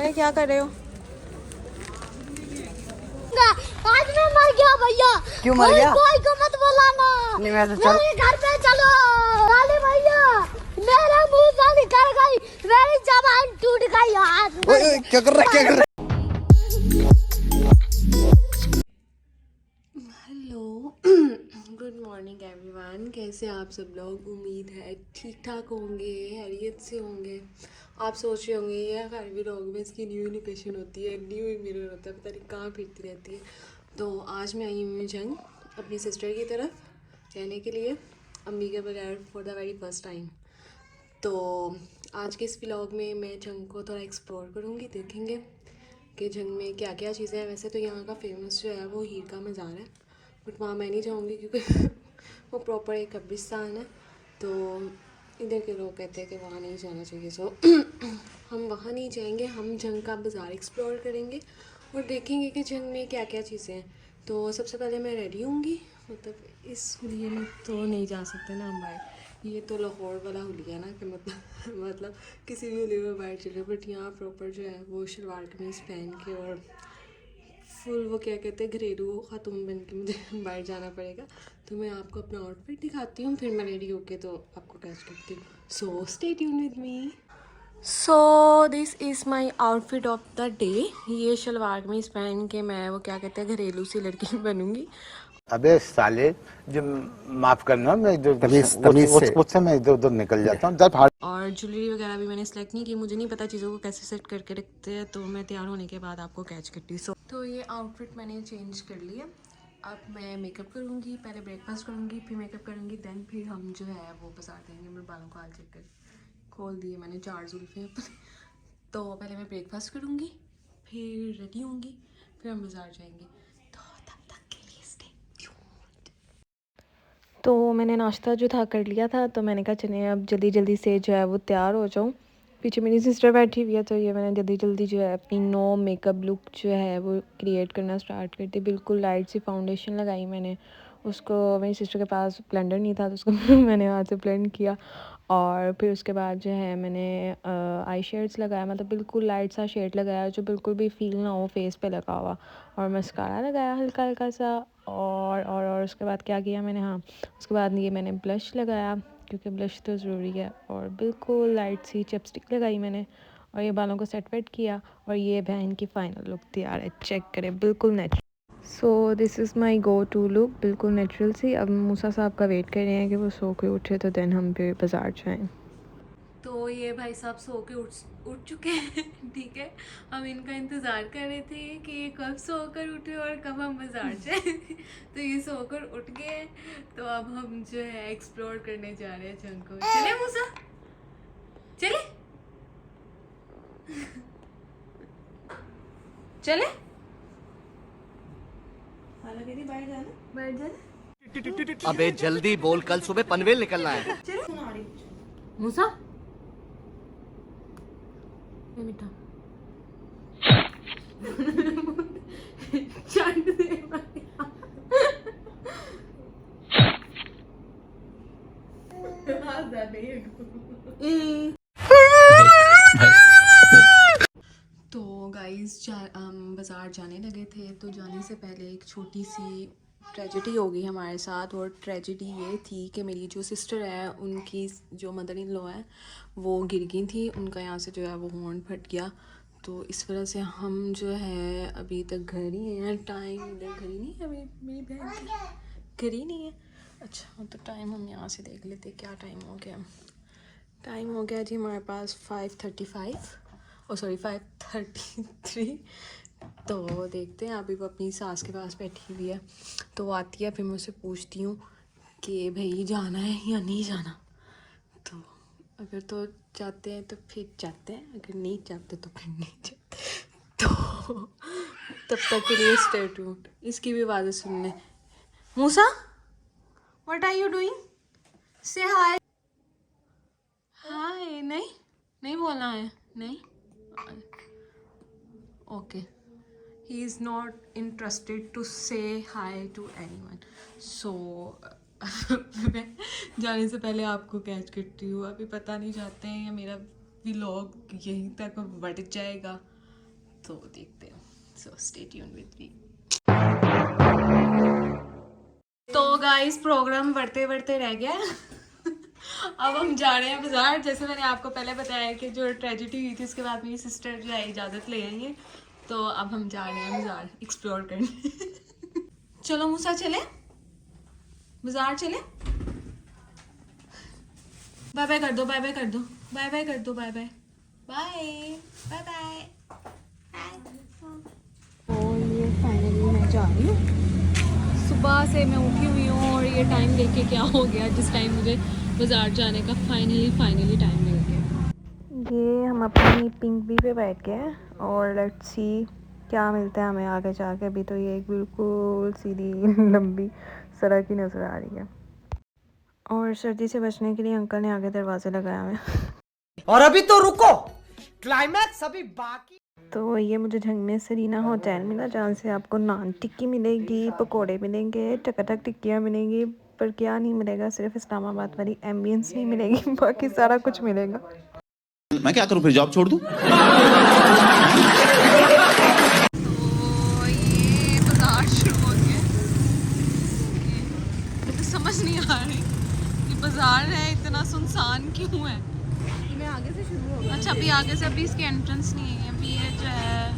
है, क्या कर रहे हो? आज मैं मर गया भैया। क्यों मर गया? कोई को मत बुलाना। नहीं मैं तो चल। मेरे घर पे चलो। साले भैया मेरा मुंह से निकल गई, मेरी जबान टूट गई आज। ओए क्या कर रहा है, क्या कर रहा है? Hello, good morning everyone. कैसे आप सब लोग? उम्मीद है ठीक ठाक होंगे, हैरियत से होंगे। आप सोच रहे होंगे यार हर व्लॉग में इसकी न्यू लोकेशन होती है, न्यू मिरर होता है, पता नहीं कहाँ फिरती रहती है। तो आज मैं आई हूँ जंग अपनी सिस्टर की तरफ रहने के लिए, अम्मी के बगैर for the very first time. तो आज के इस व्लॉग में मैं जंग को थोड़ा एक्सप्लोर करूँगी, देखेंगे कि जंग में क्या क्या चीज़ें हैं। वैसे तो यहाँ का फेमस जो है वो हीर का मज़ार है, बट वहाँ मैं नहीं जाऊँगी क्योंकि वो प्रॉपर एक कब्रिस्तान है। तो इधर के लोग कहते हैं कि वहाँ नहीं जाना चाहिए, सो हम वहाँ नहीं जाएंगे। हम जंग का बाज़ार एक्सप्लोर करेंगे और देखेंगे कि जंग में क्या क्या चीज़ें हैं। तो सबसे पहले मैं रेडी होंगी, मतलब इस हुलिये में तो नहीं जा सकते ना हम बाहर। ये तो लाहौर वाला हुलिया ना कि मतलब किसी भी हुलिये में बाहर चले, बट यहाँ प्रॉपर जो है वो शलवार कमीज़ पहन के और फुल वो क्या कहते हैं घरेलू ख़ातून बन के मुझे बाहर जाना पड़ेगा। तो मैं आपको अपना आउटफिट दिखाती हूँ, फिर मैं रेडी होके तो आपको कैच करती हूँ। So stay tune with me. So this is my outfit of the day. ये शलवार कमीज़ पहन के मैं वो क्या कहते हैं घरेलू सी लड़की बनूंगी। अबे साले, जो माफ करना, मैं इधर तमीज से मुझसे मैं इधर उधर निकल जाता हूँ। और ज्वेलरी वगैरह भी मैंने सेलेक्ट नहीं की, मुझे नहीं पता चीज़ों को कैसे सेट करके रखते हैं, तो मैं तैयार होने के बाद आपको कैच करती हूँ। तो ये आउटफिट मैंने चेंज कर लिया। अब मैं मेकअप करूँगी, पहले ब्रेकफास्ट करूँगी, फिर मेकअप करूँगी, देन फिर हम जो है वो बाजार देंगे। मेरे बालों को हाल चेक कर खोल दिए मैंने 4 जुल्फे अपने। तो पहले मैं ब्रेकफास्ट करूँगी, फिर रेडी होंगी, फिर हम बाजार जाएंगे। तो तब तक के लिए स्टे ट्यून्ड। तो मैंने नाश्ता जो था कर लिया था, तो मैंने कहा चलिए अब जल्दी जल्दी से जो है वो तैयार हो जाऊँ। पीछे मेरी सिस्टर बैठी हुई है, तो ये मैंने जल्दी जल्दी जो है अपनी नो मेकअप लुक जो है वो क्रिएट करना स्टार्ट कर दी। बिल्कुल लाइट सी फाउंडेशन लगाई मैंने, उसको मेरी सिस्टर के पास ब्लेंडर नहीं था तो उसको मैंने हाथ से ब्लेंड किया। और फिर उसके बाद जो है मैंने आई शेड्स लगाया, मतलब बिल्कुल लाइट सा शेड लगाया जो बिल्कुल भी फील ना हो फेस पे लगा हुआ। और मस्कारा लगाया हल्का हल्का सा। और उसके बाद क्या किया मैंने, हाँ उसके बाद ये मैंने ब्लश लगाया क्योंकि ब्लश तो ज़रूरी है। और बिल्कुल लाइट सी चिपस्टिक लगाई मैंने और ये बालों को सेट वेट किया। और ये बहन की फ़ाइनल लुक तैयार है, चेक करें, बिल्कुल natural. So this is my go to look, बिल्कुल नेचुरल सी। अब मूसा साहब का वेट कर रहे हैं कि वो सो के उठे तो देन हम फिर बाज़ार जाएँ। तो ये भाई साहब सो के उठ चुके हैं, ठीक है। हम इनका इंतज़ार कर रहे थे कि ये कब सोकर उठे और कब हम बाज़ार जाए। तो ये सोकर उठ गए, तो अब हम जो है एक्सप्लोर करने जा रहे हैं जंग को। चले मूसा, चले चले बैठ जाना। अबे जल्दी बोल, कल सुबह पनवेल निकलना है। मूसा ये मीठा चंड दे तो गाइस बाज़ार जाने लगे थे, तो जाने से पहले एक छोटी सी ट्रेजेडी हो गई हमारे साथ। और ट्रेजेडी ये थी कि मेरी जो सिस्टर है उनकी जो मदर इन लॉ है वो गिर गई थी, उनका यहाँ से जो है वो हॉर्न फट गया। तो इस वजह से हम जो है अभी तक घर ही हैं। टाइम इधर घर ही नहीं है, मेरी बहन घर ही नहीं है। अच्छा तो टाइम हम यहाँ से देख लेते क्या टाइम हो गया। टाइम हो गया जी हमारे पास 5:35, ओ सॉरी 5:33। तो देखते हैं, अभी वो अपनी सास के पास बैठी हुई है, तो वो आती है फिर मैं उससे पूछती हूँ कि भाई जाना है या नहीं जाना। तो अगर तो जाते हैं तो फिर जाते हैं, अगर नहीं जाते तो फिर नहीं जाते। तो तब तक के लिए स्टे ट्यून्ड। इसकी भी आवाज़ें सुनने। Musa what are you doing, say hi. Hi नहीं नहीं बोलना है, नहीं okay. He is not interested to say hi to anyone. सो मैं जाने से पहले आपको कैच करती हूँ। अभी पता नहीं जाते हैं या मेरा व्लॉग यहीं तक बढ़ जाएगा, तो देखते हैं, so stay tuned with me. तो गाइस प्रोग्राम बढ़ते बढ़ते रह गया अब हम जा रहे हैं बाजार। जैसे मैंने आपको पहले बताया कि जो ट्रेजेडी हुई थी उसके बाद मेरी सिस्टर जो है इजाज़त ले आई है, तो अब हम जा रहे हैं बाजार एक्सप्लोर करने चलो मूसा चले बाजार चले। बाय बाय कर दो, बाय बाय कर दो, बाय बाय कर दो, bye bye bye bye bye. तो ये फाइनली मैं जा रही हूँ। सुबह से मैं उठी हुई हूँ और ये टाइम देख के क्या हो गया जिस टाइम मुझे बाज़ार जाने का फाइनली टाइम मिल गया। ये हम अपनी पिंक बी पे बैठ गए हैं और लेट्स सी क्या मिलता है हमें आगे जाके। अभी तो ये एक बिल्कुल सीधी लंबी सड़क ही नज़र आ रही है और सर्दी से बचने के लिए अंकल ने आगे दरवाजे लगाए हुए हैं। और अभी तो रुको, क्लाइमैक्स अभी बाकी। तो ये मुझे ढंग में सरीना होटल मिला जहाँ से आपको नान टिक्की मिलेगी, पकोड़े मिलेंगे, टकाटक टिक्कियाँ मिलेंगी, पर क्या नहीं मिलेगा, सिर्फ इस्लामाबाद वाली एम्बियंस नहीं मिलेगी, बाकी सारा कुछ मिलेगा। मैं क्या करूं फिर, जॉब छोड़ दूं? तो ये बाजार शुरू हो गया। मुझे समझ नहीं आ रही ये बाजार है इतना सुनसान क्यों है। आगे से शुरू होगा। अच्छा अभी आगे से, अभी इसकी एंट्रेंस नहीं है, अभी ये जो है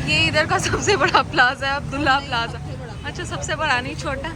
ये इधर का सबसे बड़ा प्लाजा है अब्दुल्ला प्लाजा। अच्छा सबसे बड़ा नहीं, छोटा।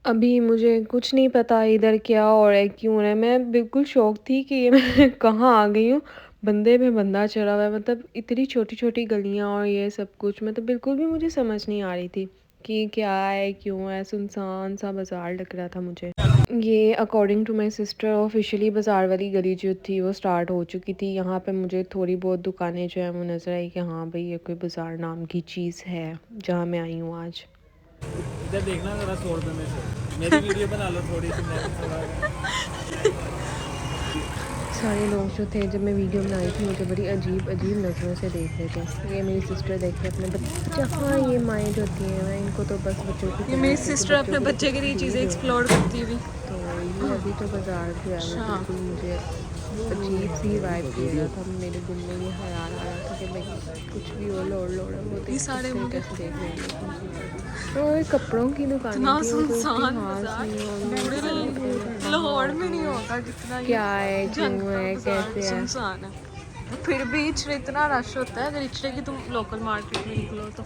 अभी मुझे कुछ नहीं पता इधर क्या हो रहा है, क्यों हो रहा है। मैं बिल्कुल शौक थी कि ये मैं कहाँ आ गई हूँ। बंदे पे बंदा चढ़ा हुआ है, मतलब इतनी छोटी छोटी गलियाँ और ये सब कुछ, मतलब बिल्कुल भी मुझे समझ नहीं आ रही थी कि क्या है क्यों है। सुनसान सा बाज़ार लग रहा था मुझे। ये according to my sister officially बाज़ार वाली गली जो थी वो स्टार्ट हो चुकी थी। यहाँ पे मुझे थोड़ी बहुत दुकानें जो है वो नज़र आई कि हाँ भाई ये कोई बाज़ार नाम की चीज़ है जहाँ मैं आई हूँ आज। इधर देखना जरा 100 रुपये में से मेरी वीडियो बना लो थोड़ी सी, मैं भी थोड़ा। सारे लोग जो थे जब मैं वीडियो बनाई थी मुझे बड़ी अजीब नज़रों से देख रहे थे। ये मेरी सिस्टर देखी अपने बच्चे, हाँ ये माइंड होती है, मैं इनको तो बस बच्चों की, ये मेरी सिस्टर अपने बच्चे के लिए चीज़ें एक्सप्लोर करती हुई। तो ये अभी तो बाज़ार जो है वो बिल्कुल मुझे अजीब सी वाइब दे रहा था। मेरे दिल में ये ख्याल आ रहा था कि भाई कुछ भी हो लोड़ होती सारे कैसे देख रहे हैं। और कपड़ों की दुकान लाहौर में नहीं होता जितना क्या है, क्यों है, कैसे है, सुनसान है। फिर भी इचड़े इतना रश होता है। अगर इचड़े की तुम लोकल मार्केट में निकलो तो।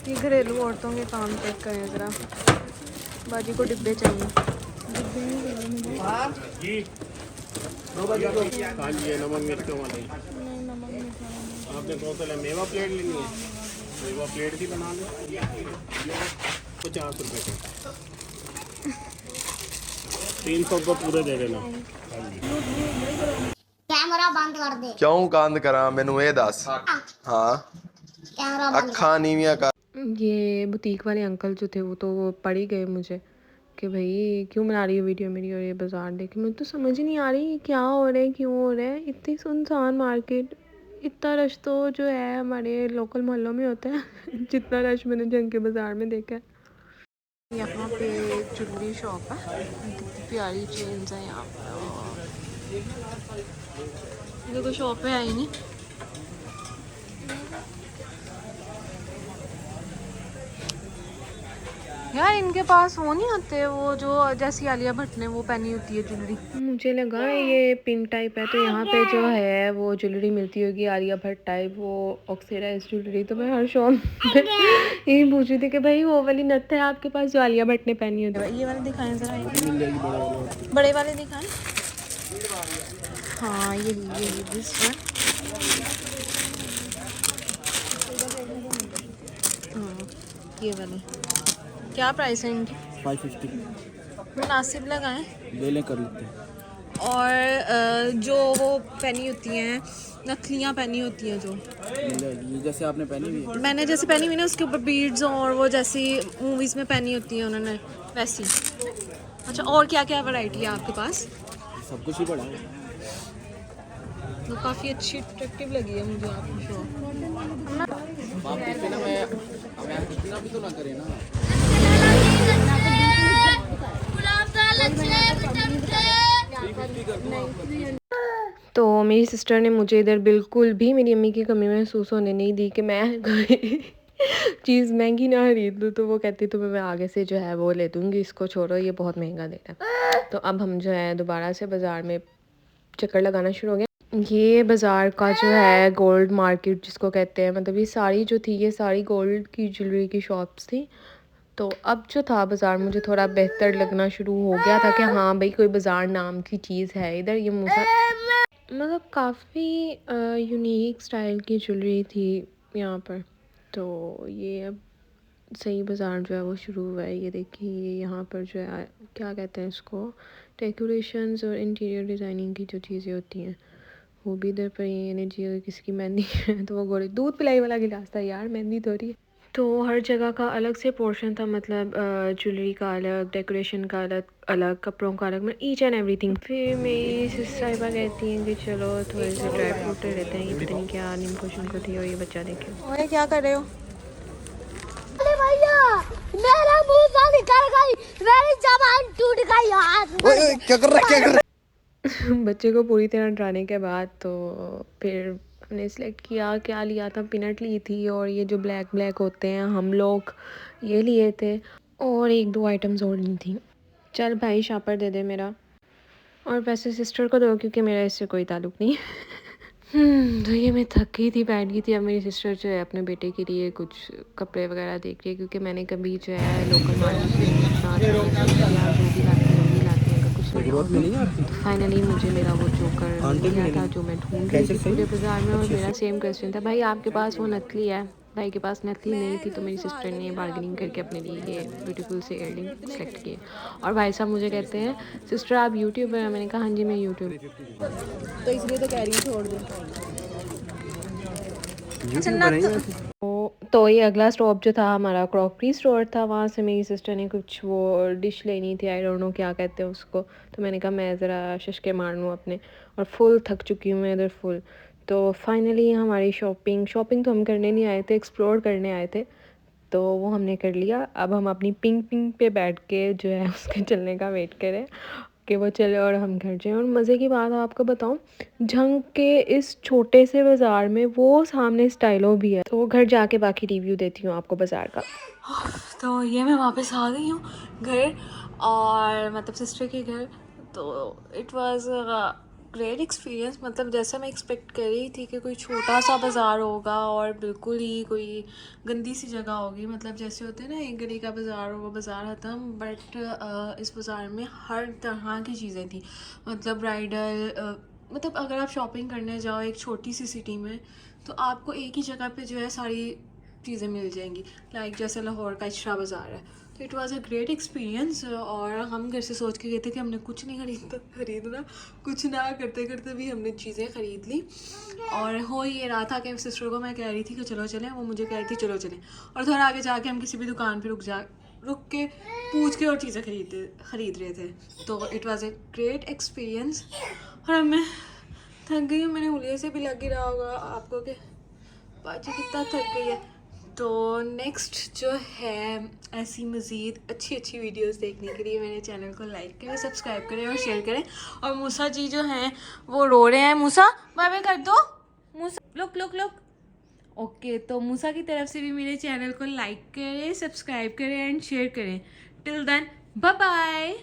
ये घरेलू औरतों के काम चेक करें ज़रा। बाजी को डिब्बे चाहिए। नमक मिर्च वाले आपने कौन सा मेवा प्लेट लेनी है? मेवा प्लेट भी बना लो, 50 रुपये का 300 को पूरे दे देना। कैमरा बंद कर दे। क्यों कांद करा मैनू ये दस। हाँ कैमरा बंद अखा नीवियां कर। ये बुटीक वाले अंकल जो थे वो तो पड़ ही गए मुझे कि भाई क्यों बना रही है वीडियो मेरी और ये बाज़ार देखे। मुझे तो समझ ही नहीं आ रही क्या हो रहा है, क्यों हो रहा है। इतनी सुनसान मार्केट, इतना रश तो जो है हमारे लोकल मोहल्लों में होता है जितना रश मैंने जंग के बाज़ार में देखा है। यहाँ पे ज्वेलरी शॉप है, कितनी प्यारी चेन्स है यहाँ पे। ये कोई शॉप है ही नहीं। यार इनके पास वो नहीं होते वो जो जैसी आलिया भट्ट ने वो पहनी होती है ज्वेलरी। मुझे लगा ये पिंक टाइप है तो यहाँ पे जो है वो ज्वेलरी मिलती होगी आलिया भट्ट टाइप, वो ऑक्सीडाइज ज्वेलरी। तो मैं हर शॉप पे यही पूछ रही थी कि भाई वो वाली नथ है आपके पास जो आलिया भट्ट ने पहनी होती है। ये वाले दिखाएं ज़रा, बड़े वाले दिखाएं। हाँ यही दिस वन। ये वाले क्या प्राइस है इनकी? 550 मुनासिब लगाएं, ले लें कर लेते हैं। और जो वो पहनी होती हैं नथलियाँ पहनी होती हैं जो ये जैसे आपने पहनी हुई है, मैंने जैसे पहनी हुई ना उसके ऊपर बीड्स और वो जैसी मूवीज़ में पहनी होती हैं उन्होंने वैसी। अच्छा और क्या क्या वैरायटी है आपके पास? सब कुछ ही पड़ा है। तो काफ़ी अच्छी अट्रैक्टिव लगी है मुझे आपकी शॉप। आप देखते ना, मैं इतना भी तो ना करें ना। तो मेरी सिस्टर ने मुझे इधर बिल्कुल भी मेरी अम्मी की कमी महसूस होने नहीं दी कि मैं कोई चीज़ महंगी ना खरीद लूँ। तो वो कहती तुम्हें मैं आगे से जो है वो ले दूँगी, इसको छोड़ो ये बहुत महंगा दे रहा है। तो अब हम जो है दोबारा से बाज़ार में चक्कर लगाना शुरू हो गया। ये बाज़ार का जो है गोल्ड मार्केट जिसको कहते हैं, मतलब ये सारी जो थी ये सारी गोल्ड की ज्वेलरी की शॉप्स थी। तो अब जो था बाज़ार मुझे थोड़ा बेहतर लगना शुरू हो गया था कि हाँ भाई कोई बाज़ार नाम की चीज़ है इधर। ये मूसा मतलब काफ़ी यूनिक स्टाइल की ज्वेलरी थी यहाँ पर। तो ये अब सही बाज़ार जो है वो शुरू हुआ है। ये देखिए यहाँ पर जो है क्या कहते हैं इसको, डेकोरेशंस और इंटीरियर डिज़ाइनिंग की जो चीज़ें होती हैं वो भी इधर पर ही। एनर्जी अगर किसी की मेहंदी है तो वो गोरे दूध पिलाई वाला गिलास था यार, मेहंदी थोड़ी है। तो हर जगह का अलग से पोर्शन था, मतलब ज्वेलरी का अलग, डेकोरेशन का अलग अलग, कपड़ों का अलग, मतलब ईच एंड एवरीथिंग। फिर मेरी सिस्टर साहिबा कहती हैं कि चलो थोड़े से ड्राई फ्रूट ले लेते हैं। ये पता नहीं क्या निम्को शुनको थी। और ये बच्चा देखे और क्या कर रहे हो? अरे भैया मेरा मुंह से निकल गई, मेरी जबान टूट गई हाथ में। क्या कर रहा है, क्या कर रहा बच्चे को पूरी तरह डराने के बाद तो फिर हमने सिलेक्ट किया, क्या लिया था, पीनट ली थी और ये जो ब्लैक ब्लैक होते हैं हम लोग ये लिए थे, और एक दो आइटम्स और ली थी। चल भाई शापर दे दे मेरा, और वैसे सिस्टर को दो क्योंकि मेरा इससे कोई ताल्लुक़ नहीं। तो ये मैं थक गई थी, बैठ गई थी। अब मेरी सिस्टर जो है अपने बेटे के लिए कुछ कपड़े वगैरह देख रही है क्योंकि मैंने कभी जो है लोकल मार्केट से जो भी लाती है अगर कुछ नहीं। तो फाइनली मुझे मेरा वो जोकर मिला था जो मैं ढूंढ रही थी पूरे बाज़ार में। और मेरा सेम क्वेश्चन था, भाई आपके पास वो नकली है? भाई के पास नकली नहीं थी। तो मेरी सिस्टर ने बार्गेनिंग करके अपने लिए ये ब्यूटीफुल से इयररिंग सेलेक्ट किए। और भाई साहब मुझे कहते हैं सिस्टर आप यूट्यूबर हैं? मैंने कहा हाँ जी मैं यूट्यूब, तो इसलिए तो कह रही हूँ छोड़ दो। तो ये अगला स्टॉप जो था हमारा क्रॉकरी स्टोर था। वहाँ से मेरी सिस्टर ने कुछ वो डिश लेनी थी, आई डोंट नो क्या कहते हैं उसको। तो मैंने कहा मैं ज़रा शशके मार लूँ अपने, और फुल थक चुकी हूँ मैं इधर फुल। तो फाइनली हमारी शॉपिंग तो हम करने नहीं आए थे, एक्सप्लोर करने आए थे। तो वो हमने कर लिया। अब हम अपनी पिंग पे बैठ के जो है उसके चलने का वेट करें कि वो चले और हम घर जाएं। और मज़े की बात आपको बताऊं, झंग के इस छोटे से बाज़ार में वो सामने स्टाइलो भी है। तो घर जाके बाकी रिव्यू देती हूँ आपको बाज़ार का। तो ये मैं वापस आ गई हूँ घर, और मतलब सिस्टर के घर। तो इट वाज ग्रेट एक्सपीरियंस। मतलब जैसा मैं एक्सपेक्ट कर रही थी कि कोई छोटा सा बाज़ार होगा और बिल्कुल ही कोई गंदी सी जगह होगी, मतलब जैसे होते हैं ना एक गली का बाज़ार और वो बाज़ार ख़त्म। बट इस बाज़ार में हर तरह की चीज़ें थी, मतलब ब्राइडल, मतलब अगर आप शॉपिंग करने जाओ एक छोटी सी सिटी में तो आपको एक ही जगह पे जो है सारी चीज़ें मिल जाएंगी। लाइक जैसे लाहौर का इशरा बाज़ार है। तो it was a great experience. और हम घर से सोच के गए थे कि हमने कुछ नहीं खरीदना, कुछ ना करते करते भी हमने चीज़ें ख़रीद ली। और हो ये रहा था कि सिस्टर को मैं कह रही थी कि चलो चलें, वो मुझे कह रही थी चलो चलें, और थोड़ा आगे जाके हम किसी भी दुकान पे रुक के पूछ के और चीज़ें ख़रीद रहे थे। तो it was a great experience. और अब मैं थक गई हूँ, मैंने उंगलियों से भी लग ही रहा होगा आपको कि बाजी कितना थक गई है। तो नेक्स्ट जो है ऐसी मज़ीद अच्छी वीडियोस देखने के लिए मेरे चैनल को लाइक करें, सब्सक्राइब करें और शेयर करें। और मूसा जी जो हैं वो रो रहे हैं। मूसा बाय बाय कर दो। मूसा लुक ओके। तो मूसा की तरफ से भी मेरे चैनल को लाइक करें, सब्सक्राइब करें एंड शेयर करें। Till then bye bye.